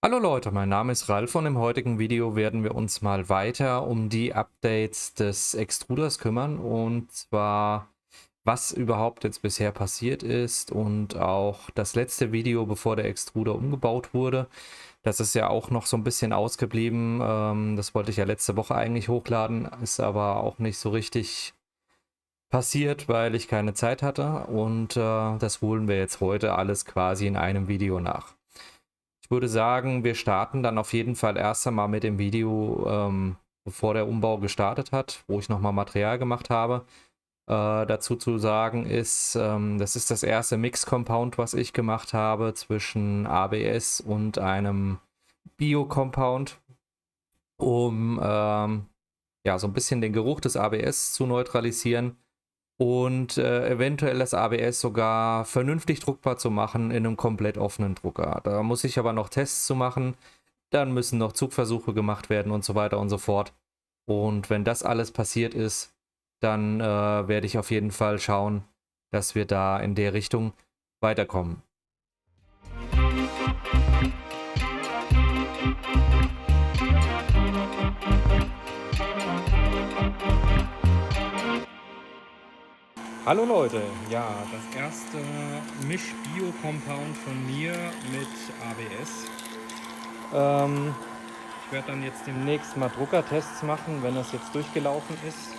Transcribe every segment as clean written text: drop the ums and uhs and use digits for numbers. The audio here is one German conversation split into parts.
Hallo Leute, mein Name ist Ralf und im heutigen Video werden wir uns mal weiter um die Updates des Extruders kümmern und zwar was überhaupt jetzt bisher passiert ist und auch das letzte Video, bevor der Extruder umgebaut wurde. Das ist ja auch noch so ein bisschen ausgeblieben. Das wollte ich ja letzte Woche eigentlich hochladen, ist aber auch nicht so richtig passiert, weil ich keine Zeit hatte und das holen wir jetzt heute alles quasi in einem Video nach. Ich würde sagen, wir starten dann auf jeden Fall erst einmal mit dem Video, bevor der Umbau gestartet hat, wo ich nochmal Material gemacht habe. Dazu zu sagen ist, das ist das erste Mix-Compound, was ich gemacht habe zwischen ABS und einem Bio-Compound, um ja, so ein bisschen den Geruch des ABS zu neutralisieren und eventuell das ABS sogar vernünftig druckbar zu machen in einem komplett offenen Drucker. Da muss ich aber noch Tests zu machen, dann müssen noch Zugversuche gemacht werden und so weiter und so fort. Und wenn das alles passiert ist, dann werde ich auf jeden Fall schauen, dass wir da in der Richtung weiterkommen. Hallo Leute, ja, das erste Misch-Bio-Compound von mir mit ABS. Ich werde dann jetzt demnächst mal Druckertests machen, wenn das jetzt durchgelaufen ist.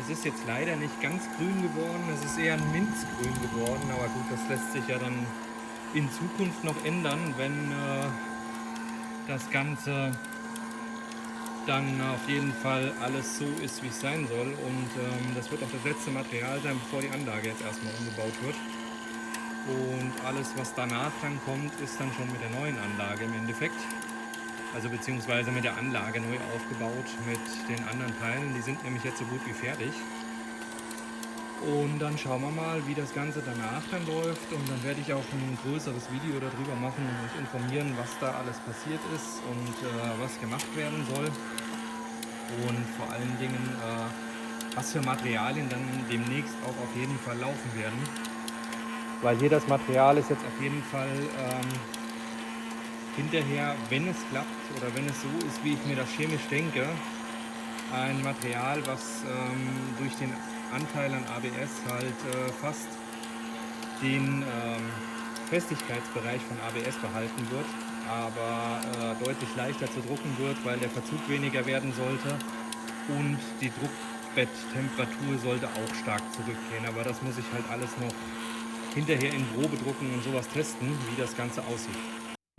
Es ist jetzt leider nicht ganz grün geworden, es ist eher ein Minzgrün geworden, aber gut, das lässt sich ja dann in Zukunft noch ändern, wenn das Ganze dann auf jeden Fall alles so ist, wie es sein soll. Und das wird auch das letzte Material sein, bevor die Anlage jetzt erstmal umgebaut wird. Und alles, was danach dann kommt, ist dann schon mit der neuen Anlage im Endeffekt. Also beziehungsweise mit der Anlage neu aufgebaut mit den anderen Teilen. Die sind nämlich jetzt so gut wie fertig. Und dann schauen wir mal, wie das Ganze danach dann läuft. Und dann werde ich auch ein größeres Video darüber machen und euch informieren, was da alles passiert ist und was gemacht werden soll. Und vor allen Dingen, was für Materialien dann demnächst auch auf jeden Fall laufen werden. Weil hier das Material ist jetzt auf jeden Fall hinterher, wenn es klappt oder wenn es so ist, wie ich mir das chemisch denke, ein Material, was durch den Anteil an ABS halt fast den Festigkeitsbereich von ABS behalten wird, aber deutlich leichter zu drucken wird, weil der Verzug weniger werden sollte und die Druckbetttemperatur sollte auch stark zurückgehen. Aber das muss ich halt alles noch hinterher in Probe drucken und sowas testen, wie das Ganze aussieht.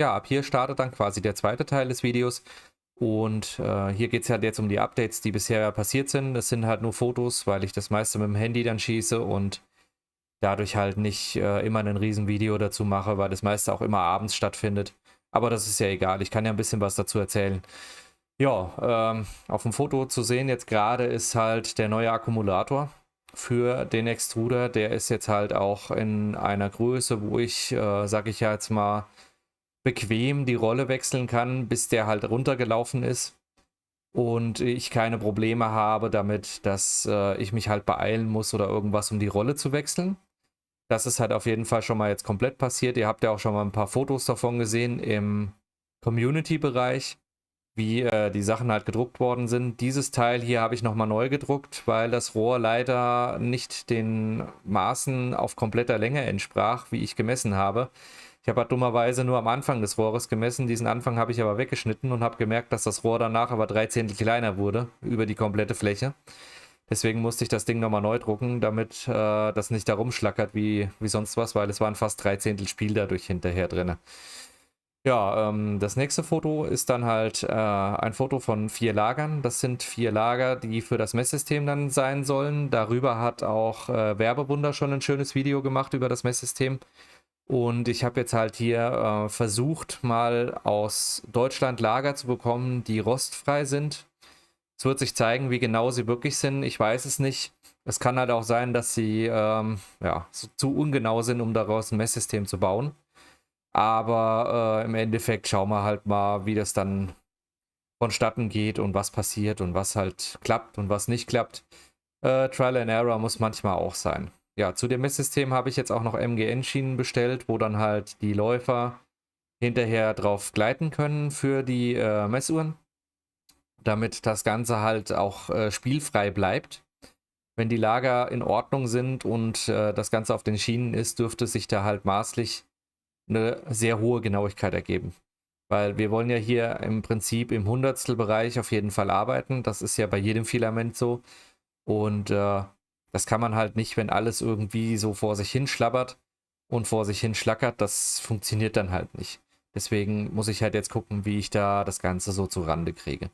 Ja, ab hier startet dann quasi der zweite Teil des Videos. Und hier geht es halt jetzt um die Updates, die bisher passiert sind. Das sind halt nur Fotos, weil ich das meiste mit dem Handy dann schieße und dadurch halt nicht immer ein Riesenvideo dazu mache, weil das meiste auch immer abends stattfindet. Aber das ist ja egal, ich kann ja ein bisschen was dazu erzählen. Ja, auf dem Foto zu sehen jetzt gerade ist halt der neue Akkumulator für den Extruder. Der ist jetzt halt auch in einer Größe, wo ich, sag ich ja jetzt mal, bequem die Rolle wechseln kann, bis der halt runtergelaufen ist und ich keine Probleme habe damit, dass ich mich halt beeilen muss oder irgendwas, um die Rolle zu wechseln. Das ist halt auf jeden Fall schon mal jetzt komplett passiert. Ihr habt ja auch schon mal ein paar Fotos davon gesehen im Community-Bereich, wie die Sachen halt gedruckt worden sind. Dieses Teil hier habe ich nochmal neu gedruckt, weil das Rohr leider nicht den Maßen auf kompletter Länge entsprach, wie ich gemessen habe. Ich habe halt dummerweise nur am Anfang des Rohres gemessen. Diesen Anfang habe ich aber weggeschnitten und habe gemerkt, dass das Rohr danach aber 3 Zehntel kleiner wurde über die komplette Fläche. Deswegen musste ich das Ding nochmal neu drucken, damit das nicht da rumschlackert wie sonst was, weil es waren fast 3 Zehntel Spiel dadurch hinterher drin. Ja, das nächste Foto ist dann halt ein Foto von 4 Lagern. Das sind 4 Lager, die für das Messsystem dann sein sollen. Darüber hat auch Werbewunder schon ein schönes Video gemacht über das Messsystem. Und ich habe jetzt halt hier versucht, mal aus Deutschland Lager zu bekommen, die rostfrei sind. Es wird sich zeigen, wie genau sie wirklich sind. Ich weiß es nicht. Es kann halt auch sein, dass sie ja, so zu ungenau sind, um daraus ein Messsystem zu bauen. Aber im Endeffekt schauen wir halt mal, wie das dann vonstatten geht und was passiert und was halt klappt und was nicht klappt. Trial and Error muss manchmal auch sein. Ja, zu dem Messsystem habe ich jetzt auch noch MGN-Schienen bestellt, wo dann halt die Läufer hinterher drauf gleiten können für die Messuhren, damit das Ganze halt auch spielfrei bleibt. Wenn die Lager in Ordnung sind und das Ganze auf den Schienen ist, dürfte sich da halt maßlich eine sehr hohe Genauigkeit ergeben. Weil wir wollen ja hier im Prinzip im Hundertstelbereich auf jeden Fall arbeiten. Das ist ja bei jedem Filament so. Und das kann man halt nicht, wenn alles irgendwie so vor sich hin schlabbert und vor sich hin schlackert. Das funktioniert dann halt nicht. Deswegen muss ich halt jetzt gucken, wie ich da das Ganze so zu Rande kriege.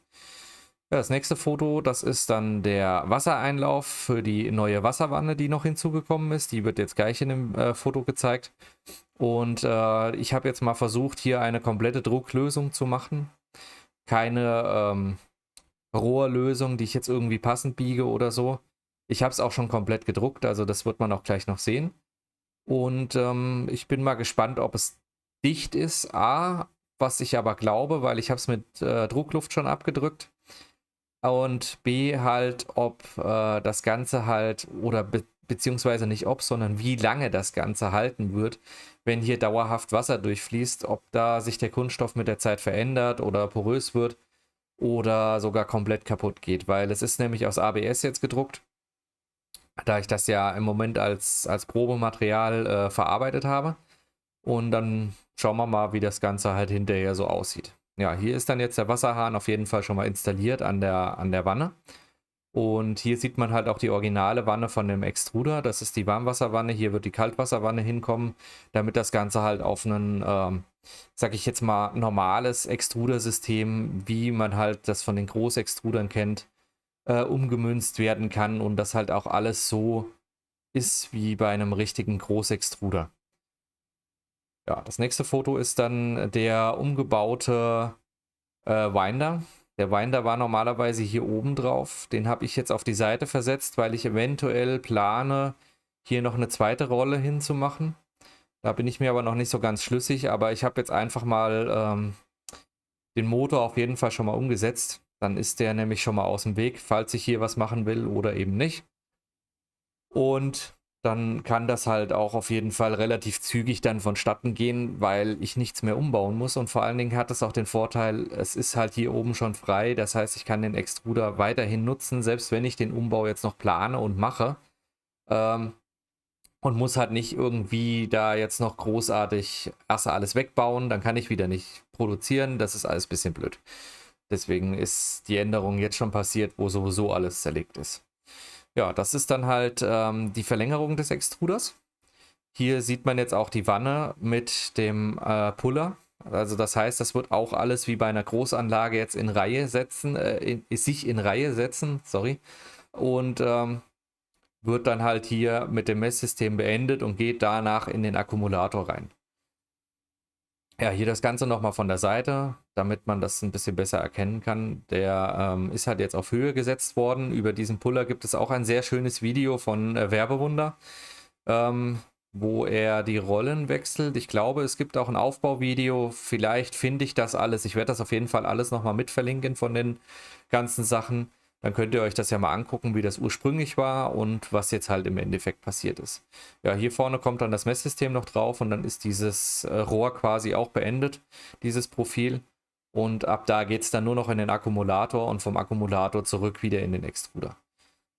Ja, das nächste Foto, das ist dann der Wassereinlauf für die neue Wasserwanne, die noch hinzugekommen ist. Die wird jetzt gleich in dem Foto gezeigt. Und ich habe jetzt mal versucht, hier eine komplette Drucklösung zu machen. Keine Rohrlösung, die ich jetzt irgendwie passend biege oder so. Ich habe es auch schon komplett gedruckt, also das wird man auch gleich noch sehen. Und ich bin mal gespannt, ob es dicht ist. A, was ich aber glaube, weil ich habe es mit Druckluft schon abgedrückt. Und B, halt, ob das Ganze halt, oder beziehungsweise nicht ob, sondern wie lange das Ganze halten wird, wenn hier dauerhaft Wasser durchfließt, ob da sich der Kunststoff mit der Zeit verändert oder porös wird oder sogar komplett kaputt geht, weil es ist nämlich aus ABS jetzt gedruckt, da ich das ja im Moment als Probematerial verarbeitet habe. Und dann schauen wir mal, wie das Ganze halt hinterher so aussieht. Ja, hier ist dann jetzt der Wasserhahn auf jeden Fall schon mal installiert an der Wanne. Und hier sieht man halt auch die originale Wanne von dem Extruder. Das ist die Warmwasserwanne. Hier wird die Kaltwasserwanne hinkommen, damit das Ganze halt auf ein, sag ich jetzt mal, normales Extrudersystem, wie man halt das von den Großextrudern kennt, umgemünzt werden kann und das halt auch alles so ist wie bei einem richtigen Großextruder. Ja, das nächste Foto ist dann der umgebaute Winder. Der Winder war normalerweise hier oben drauf. Den habe ich jetzt auf die Seite versetzt, weil ich eventuell plane, hier noch eine zweite Rolle hinzumachen. Da bin ich mir aber noch nicht so ganz schlüssig, aber ich habe jetzt einfach mal den Motor auf jeden Fall schon mal umgesetzt. Dann ist der nämlich schon mal aus dem Weg, falls ich hier was machen will oder eben nicht. Und dann kann das halt auch auf jeden Fall relativ zügig dann vonstatten gehen, weil ich nichts mehr umbauen muss. Und vor allen Dingen hat es auch den Vorteil, es ist halt hier oben schon frei. Das heißt, ich kann den Extruder weiterhin nutzen, selbst wenn ich den Umbau jetzt noch plane und mache. Und muss halt nicht irgendwie da jetzt noch großartig erst alles wegbauen. Dann kann ich wieder nicht produzieren. Das ist alles ein bisschen blöd. Deswegen ist die Änderung jetzt schon passiert, wo sowieso alles zerlegt ist. Ja, das ist dann halt die Verlängerung des Extruders. Hier sieht man jetzt auch die Wanne mit dem Puller. Also das heißt, das wird auch alles wie bei einer Großanlage jetzt in Reihe setzen, sich in Reihe setzen, sorry. Und wird dann halt hier mit dem Messsystem beendet und geht danach in den Akkumulator rein. Ja, hier das Ganze nochmal von der Seite, damit man das ein bisschen besser erkennen kann. Der ist halt jetzt auf Höhe gesetzt worden. Über diesen Puller gibt es auch ein sehr schönes Video von Werbewunder, wo er die Rollen wechselt. Ich glaube, es gibt auch ein Aufbauvideo. Vielleicht finde ich das alles. Ich werde das auf jeden Fall alles nochmal mit verlinken von den ganzen Sachen. Dann könnt ihr euch das ja mal angucken, wie das ursprünglich war und was jetzt halt im Endeffekt passiert ist. Ja, hier vorne kommt dann das Messsystem noch drauf und dann ist dieses Rohr quasi auch beendet, dieses Profil. Und ab da geht es dann nur noch in den Akkumulator und vom Akkumulator zurück wieder in den Extruder.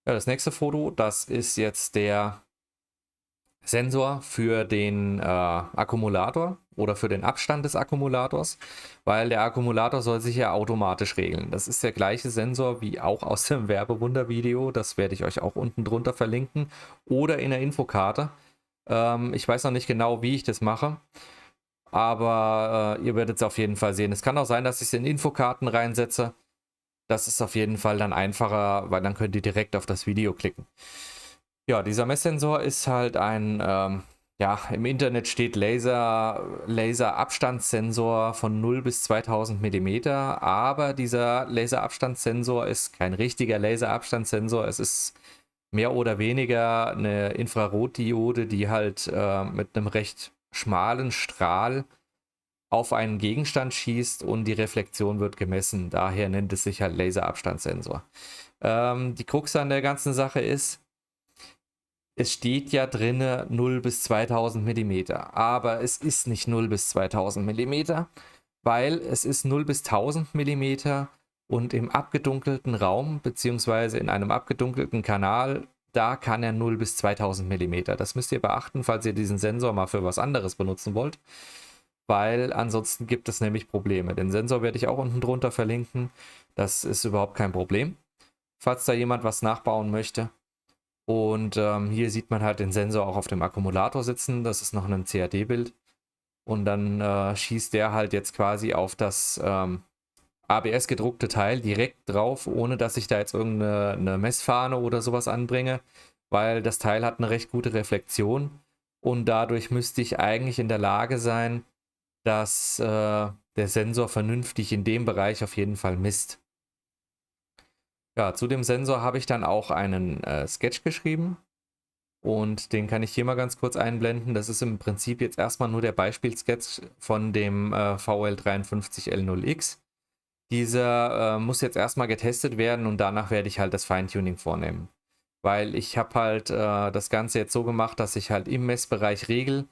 Ja, das nächste Foto, das ist jetzt der Sensor für den Akkumulator oder für den Abstand des Akkumulators, weil der Akkumulator soll sich ja automatisch regeln. Das ist der gleiche Sensor wie auch aus dem Werbewunder-Video, das werde ich euch auch unten drunter verlinken oder in der Infokarte. Ich weiß noch nicht genau, wie ich das mache, aber ihr werdet es auf jeden Fall sehen. Es kann auch sein, dass ich es in Infokarten reinsetze. Das ist auf jeden Fall dann einfacher, weil dann könnt ihr direkt auf das Video klicken. Ja, dieser Messsensor ist halt ein, ja, im Internet steht Laserabstandssensor von 0 bis 2000 mm, aber dieser Laserabstandssensor ist kein richtiger Laserabstandssensor, es ist mehr oder weniger eine Infrarotdiode, die halt mit einem recht schmalen Strahl auf einen Gegenstand schießt und die Reflexion wird gemessen, daher nennt es sich halt Laserabstandssensor. Die Krux an der ganzen Sache ist, Es steht ja drinne 0 bis 2000 Millimeter, aber es ist nicht 0 bis 2000 Millimeter, weil es ist 0 bis 1000 Millimeter und im abgedunkelten Raum beziehungsweise in einem abgedunkelten Kanal, da kann er 0 bis 2000 Millimeter. Das müsst ihr beachten, falls ihr diesen Sensor mal für was anderes benutzen wollt, weil ansonsten gibt es nämlich Probleme. Den Sensor werde ich auch unten drunter verlinken. Das ist überhaupt kein Problem, falls da jemand was nachbauen möchte. Und hier sieht man halt den Sensor auch auf dem Akkumulator sitzen. Das ist noch ein CAD-Bild. Und dann schießt der halt jetzt quasi auf das ABS gedruckte Teil direkt drauf, ohne dass ich da jetzt irgendeine Messfahne oder sowas anbringe, weil das Teil hat eine recht gute Reflexion und dadurch müsste ich eigentlich in der Lage sein, dass der Sensor vernünftig in dem Bereich auf jeden Fall misst. Ja, zu dem Sensor habe ich dann auch einen Sketch geschrieben und den kann ich hier mal ganz kurz einblenden. Das ist im Prinzip jetzt erstmal nur der Beispielsketch von dem VL53L0X. Dieser muss jetzt erstmal getestet werden und danach werde ich halt das Feintuning vornehmen. Weil ich habe halt das Ganze jetzt so gemacht, dass ich halt im Messbereich regel.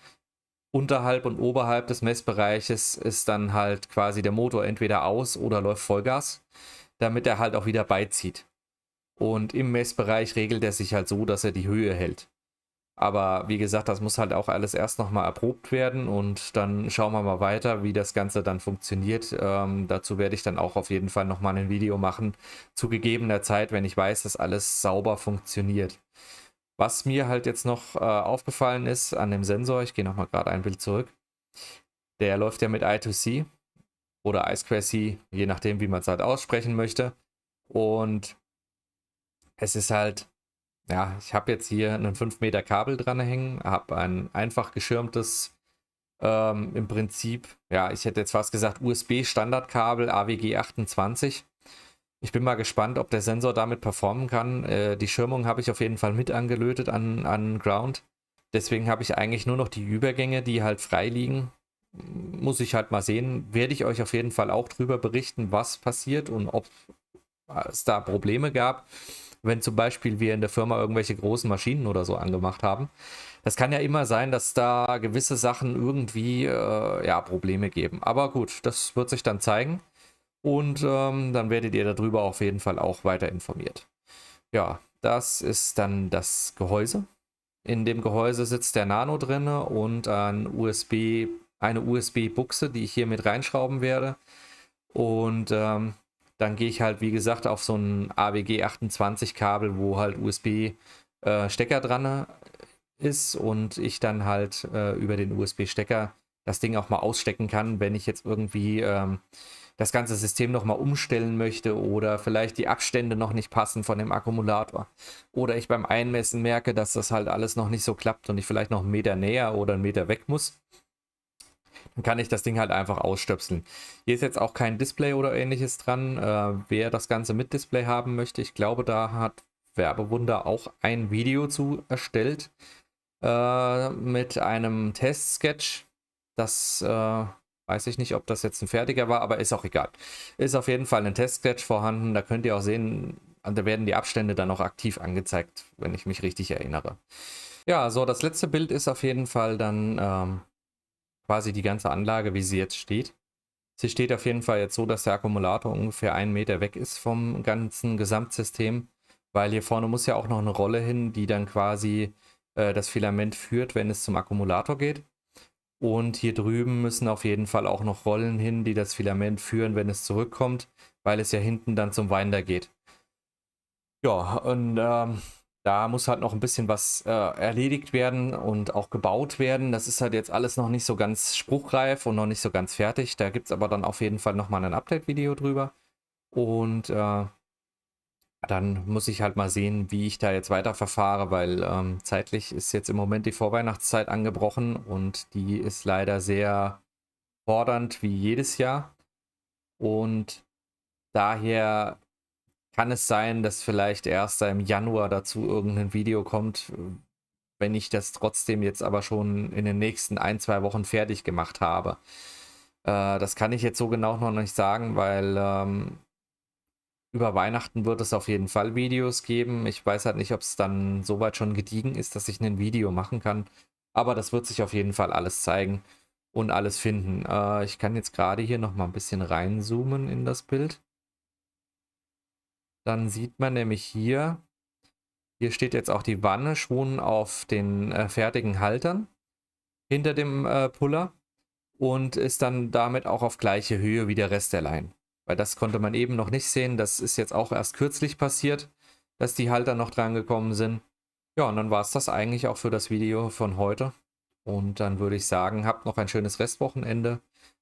Unterhalb und oberhalb des Messbereiches ist dann halt quasi der Motor entweder aus oder läuft Vollgas, damit er halt auch wieder beizieht. Und im Messbereich regelt er sich halt so, dass er die Höhe hält. Aber wie gesagt, das muss halt auch alles erst nochmal erprobt werden und dann schauen wir mal weiter, wie das Ganze dann funktioniert. Dazu werde ich dann auch auf jeden Fall nochmal ein Video machen, zu gegebener Zeit, wenn ich weiß, dass alles sauber funktioniert. Was mir halt jetzt noch aufgefallen ist an dem Sensor, ich gehe nochmal gerade ein Bild zurück, der läuft ja mit I2C oder I2C, je nachdem, wie man es halt aussprechen möchte. Und es ist halt, ja, ich habe jetzt hier einen 5 Meter Kabel dran hängen, habe ein einfach geschirmtes, im Prinzip, ja, ich hätte jetzt fast gesagt USB-Standardkabel AWG 28. Ich bin mal gespannt, ob der Sensor damit performen kann. Die Schirmung habe ich auf jeden Fall mit angelötet an Ground. Deswegen habe ich eigentlich nur noch die Übergänge, die halt frei liegen. Muss ich halt mal sehen. Werde ich euch auf jeden Fall auch drüber berichten, was passiert und ob es da Probleme gab, wenn zum Beispiel wir in der Firma irgendwelche großen Maschinen oder so angemacht haben. Das kann ja immer sein, dass da gewisse Sachen irgendwie ja, Probleme geben. Aber gut, das wird sich dann zeigen. Und dann werdet ihr darüber auf jeden Fall auch weiter informiert. Ja, das ist dann das Gehäuse. In dem Gehäuse sitzt der Nano drin und eine USB-Buchse, die ich hier mit reinschrauben werde. Und dann gehe ich halt, wie gesagt, auf so ein AWG 28 Kabel, wo halt USB-Stecker dran ist und ich dann halt über den USB-Stecker das Ding auch mal ausstecken kann, wenn ich jetzt irgendwie das ganze System nochmal umstellen möchte oder vielleicht die Abstände noch nicht passen von dem Akkumulator. Oder ich beim Einmessen merke, dass das halt alles noch nicht so klappt und ich vielleicht noch einen Meter näher oder einen Meter weg muss. Dann kann ich das Ding halt einfach ausstöpseln. Hier ist jetzt auch kein Display oder ähnliches dran. Wer das Ganze mit Display haben möchte, ich glaube, da hat Werbewunder auch ein Video zu erstellt mit einem Testsketch. Das weiß ich nicht, ob das jetzt ein fertiger war, aber ist auch egal. Ist auf jeden Fall ein Testsketch vorhanden. Da könnt ihr auch sehen, da werden die Abstände dann auch aktiv angezeigt, wenn ich mich richtig erinnere. Ja, so das letzte Bild ist auf jeden Fall dann quasi die ganze Anlage, wie sie jetzt steht. Sie steht auf jeden Fall jetzt so, dass der Akkumulator ungefähr 1 Meter weg ist vom ganzen Gesamtsystem, weil hier vorne muss ja auch noch eine Rolle hin, die dann quasi das Filament führt, wenn es zum Akkumulator geht. Und hier drüben müssen auf jeden Fall auch noch Rollen hin, die das Filament führen, wenn es zurückkommt, weil es ja hinten dann zum Winder geht. Ja, und da muss halt noch ein bisschen was erledigt werden und auch gebaut werden. Das ist halt jetzt alles noch nicht so ganz spruchreif und noch nicht so ganz fertig. Da gibt es aber dann auf jeden Fall nochmal ein Update-Video drüber. Und dann muss ich halt mal sehen, wie ich da jetzt weiter verfahre, weil zeitlich ist jetzt im Moment die Vorweihnachtszeit angebrochen und die ist leider sehr fordernd wie jedes Jahr. Und daher kann es sein, dass vielleicht erst im Januar dazu irgendein Video kommt, wenn ich das trotzdem jetzt aber schon in den nächsten 1, 2 Wochen fertig gemacht habe. Das kann ich jetzt so genau noch nicht sagen, weil Über Weihnachten wird es auf jeden Fall Videos geben. Ich weiß halt nicht, ob es dann soweit schon gediegen ist, dass ich ein Video machen kann. Aber das wird sich auf jeden Fall alles zeigen und alles finden. Ich kann jetzt gerade hier noch mal ein bisschen reinzoomen in das Bild. Dann sieht man nämlich hier steht jetzt auch die Wanne schon auf den fertigen Haltern hinter dem Puller und ist dann damit auch auf gleiche Höhe wie der Rest der Line. Weil das konnte man eben noch nicht sehen. Das ist jetzt auch erst kürzlich passiert, dass die Halter noch dran gekommen sind. Ja, und dann war es das eigentlich auch für das Video von heute. Und dann würde ich sagen, habt noch ein schönes Restwochenende.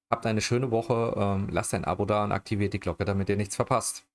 Habt eine schöne Woche. Lasst ein Abo da und aktiviert die Glocke, damit ihr nichts verpasst.